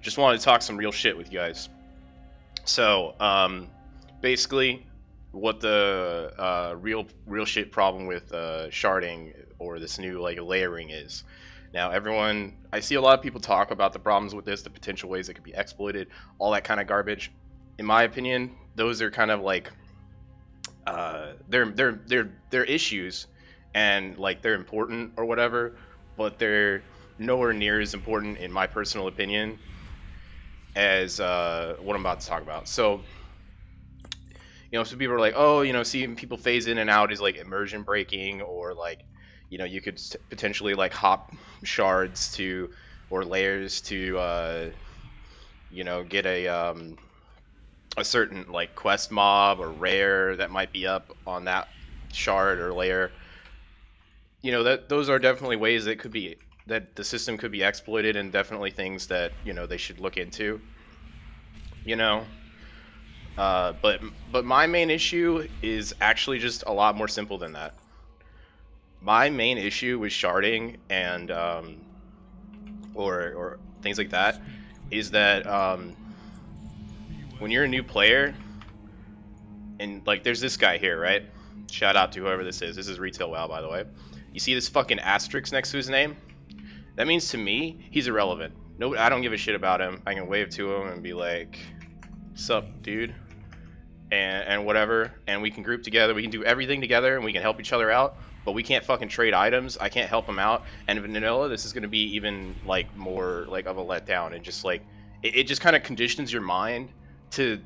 Just wanted to talk some real shit with you guys. So, basically, what the real shit problem with sharding or this new like layering is. Now, everyone, I see a lot of people talk about the problems with this, the potential ways it could be exploited, all that kind of garbage. In my opinion, those are kind of like they're issues, and like they're important or whatever, but they're nowhere near as important, in my personal opinion, as what I'm about to talk about. So, some people are like, oh, seeing people phase in and out is like immersion breaking, or like, you could potentially like hop shards to or layers to, get a certain like quest mob or rare that might be up on that shard or layer. That those are definitely ways that the system could be exploited, and definitely things that they should look into. You know, but my main issue is actually just a lot more simple than that. My main issue with sharding and or things like that is that when you're a new player, and like there's this guy here, right? Shout out to whoever this is. This is Retail WoW, by the way. You see this fucking asterisk next to his name? That means to me, he's irrelevant. No, I don't give a shit about him. I can wave to him and be like, "Sup, dude?" and whatever, and we can group together, we can do everything together, and we can help each other out, but we can't fucking trade items. I can't help him out, and in vanilla, this is going to be even like more like of a letdown, and just like it just kind of conditions your mind to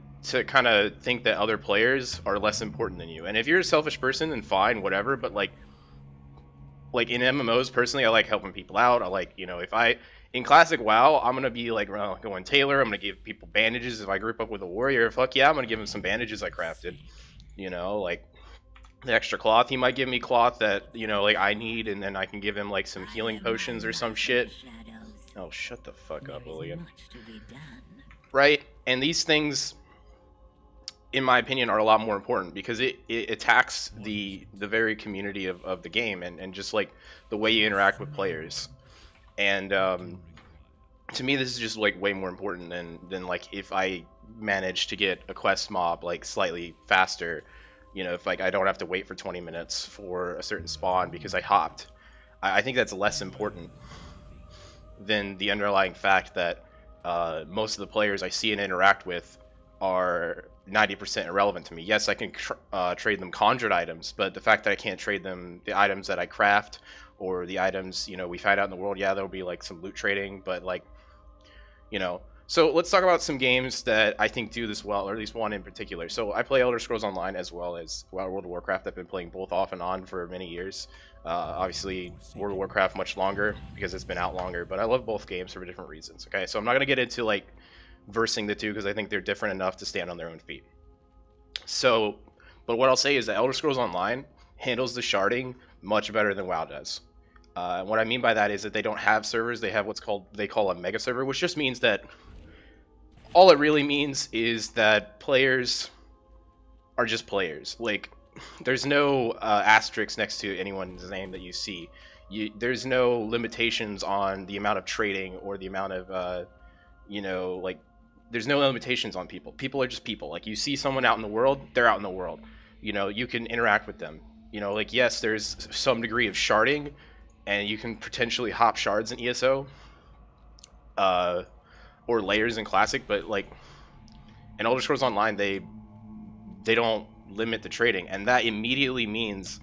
kind of think that other players are less important than you. And if you're a selfish person, then fine, whatever, but like in MMOs, personally, I like helping people out. I like, if I in classic WoW, I'm gonna be like going Taylor. I'm gonna give people bandages. If I group up with a warrior, fuck yeah, I'm gonna give him some bandages I crafted. Like the extra cloth, he might give me cloth that like I need, and then I can give him like some healing potions or some shit. Oh, shut the fuck up, Lillian. Right? And these things, in my opinion, are a lot more important because it attacks the very community of the game, and just like the way you interact with players. And to me, this is just like way more important than like if I manage to get a quest mob like slightly faster. If like I don't have to wait for 20 minutes for a certain spawn because I hopped. I think that's less important than the underlying fact that most of the players I see and interact with are 90% irrelevant to me. Yes, I can trade them conjured items, but the fact that I can't trade them the items that I craft, or the items we find out in the world, yeah, there'll be like some loot trading, but like, so let's talk about some games that I think do this well, or at least one in particular. So I play Elder Scrolls Online as well as World of Warcraft. I've been playing both off and on for many years. Obviously, World of Warcraft much longer because it's been out longer, but I love both games for different reasons. Okay, so I'm not going to get into like versing the two because I think they're different enough to stand on their own feet. So, but what I'll say is that Elder Scrolls Online handles the sharding much better than WoW does. What I mean by that is that they don't have servers. They have they call a mega server, which just means that all it really means is that players are just players. Like, there's no asterisks next to anyone's name that you see. There's no limitations on the amount of trading or the amount of, like, there's no limitations on people. People are just people. Like, you see someone out in the world, they're out in the world. You can interact with them. Like, yes, there's some degree of sharding, and you can potentially hop shards in ESO. Or layers in Classic, but like in Elder Scrolls Online, they don't limit the trading, and that immediately means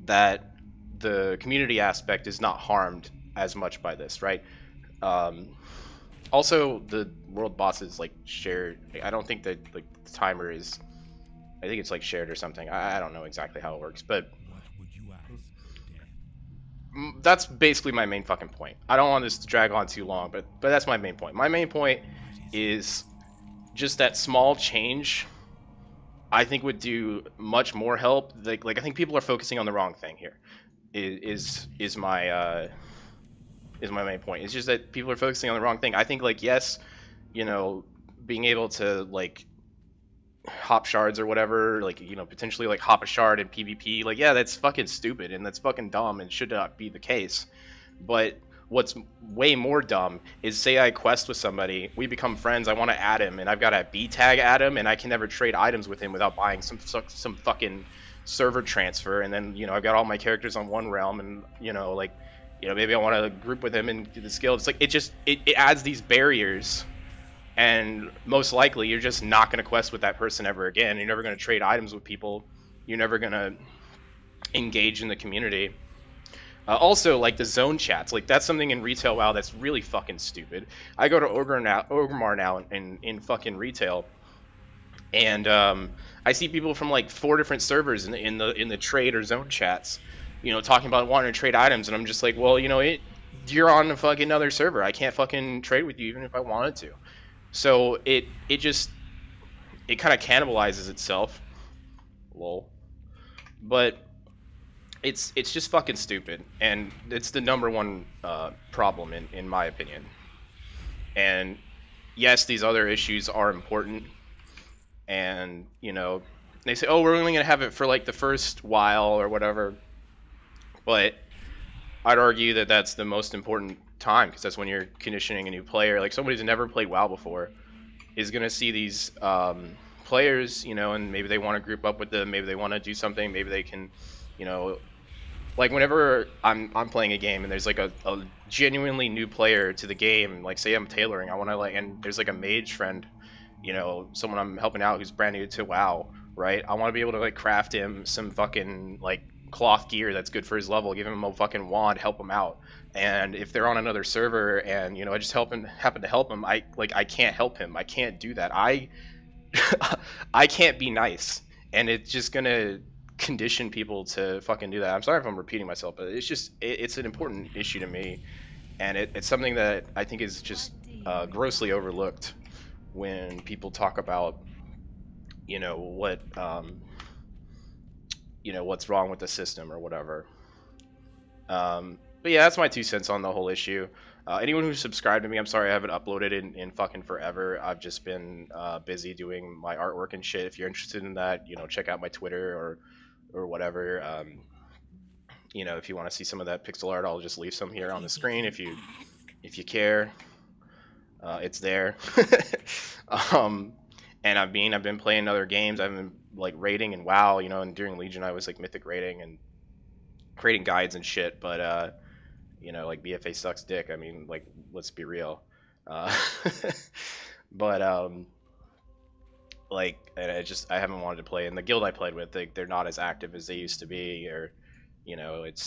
that the community aspect is not harmed as much by this, right? Also, the world bosses like shared. I don't think that like the timer is. I think it's like shared or something. I don't know exactly how it works, but that's basically my main fucking point. I don't want this to drag on too long, but that's my main point. My main point is just that small change I think would do much more help. Like I think people are focusing on the wrong thing here. Is my main point. It's just that people are focusing on the wrong thing. I think like yes, being able to like hop shards or whatever, like potentially like hop a shard in PvP, like yeah, that's fucking stupid and that's fucking dumb and should not be the case. But what's way more dumb is, say I quest with somebody, we become friends, I want to add him, and I've got a B tag add him, and I can never trade items with him without buying some fucking server transfer, and then, you know, I've got all my characters on one realm, and, you know, like, you know, maybe I want to group with him and do the skill. It's like, it adds these barriers, and most likely you're just not going to quest with that person ever again. You're never going to trade items with people. You're never going to engage in the community. Also, like the zone chats, like that's something in retail WoW that's really fucking stupid. I go to Orgrimmar now in fucking retail, and I see people from like 4 different servers in the trade or zone chats, you know, talking about wanting to trade items, and I'm just like, well, you know, you're on a fucking other server. I can't fucking trade with you even if I wanted to. So it kind of cannibalizes itself, lol. But it's just fucking stupid, and it's the #1 problem in my opinion. And yes, these other issues are important, and, you know, they say, oh, we're only gonna have it for like the first while or whatever, but I'd argue that that's the most important time, because that's when you're conditioning a new player. Like somebody who's never played WoW before is gonna see these players, you know, and maybe they want to group up with them, maybe they want to do something, maybe they can, you know, like whenever I'm playing a game and there's like a genuinely new player to the game, like say I'm tailoring, I want to like, and there's like a mage friend, you know, someone I'm helping out who's brand new to WoW, right? I want to be able to like craft him some fucking like cloth gear that's good for his level, give him a fucking wand, help him out. And if they're on another server and, you know, I just happen to help him, I can't help him. I can't do that. I can't be nice, and it's just gonna condition people to fucking do that. I'm sorry if I'm repeating myself, but it's just it's an important issue to me, and it's something that I think is just grossly overlooked when people talk about, you know, what you know, what's wrong with the system or whatever. But yeah, that's my 2 cents on the whole issue. Anyone who's subscribed to me, I'm sorry I haven't uploaded in fucking forever. I've just been busy doing my artwork and shit. If you're interested in that, you know, check out my Twitter or whatever. You know, if you want to see some of that pixel art, I'll just leave some here on the screen if you care. It's there. And I've been playing other games. I've been like raiding and WoW, you know, and during Legion I was like mythic raiding and creating guides and shit, but you know, like BFA sucks dick. I mean, like, let's be real. But like, and I haven't wanted to play. And the guild I played with, they're not as active as they used to be, or, you know, it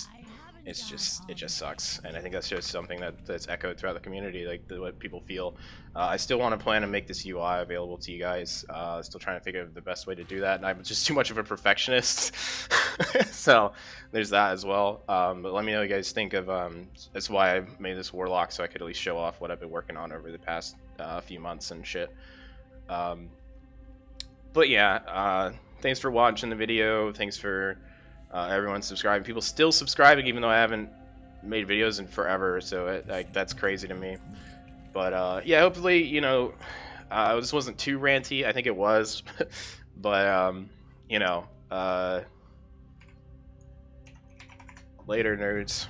just sucks. And I think that's just something that's echoed throughout the community, like what people feel. I still want to plan to make this UI available to you guys. Still trying to figure out the best way to do that, and I'm just too much of a perfectionist. So there's that as well. But let me know what you guys think of. That's why I made this warlock, so I could at least show off what I've been working on over the past few months and shit. But yeah, thanks for watching the video. Thanks for everyone subscribing. People still subscribing even though I haven't made videos in forever, so that's crazy to me. But yeah, hopefully, you know, this wasn't too ranty. I think it was. But you know, later nerds.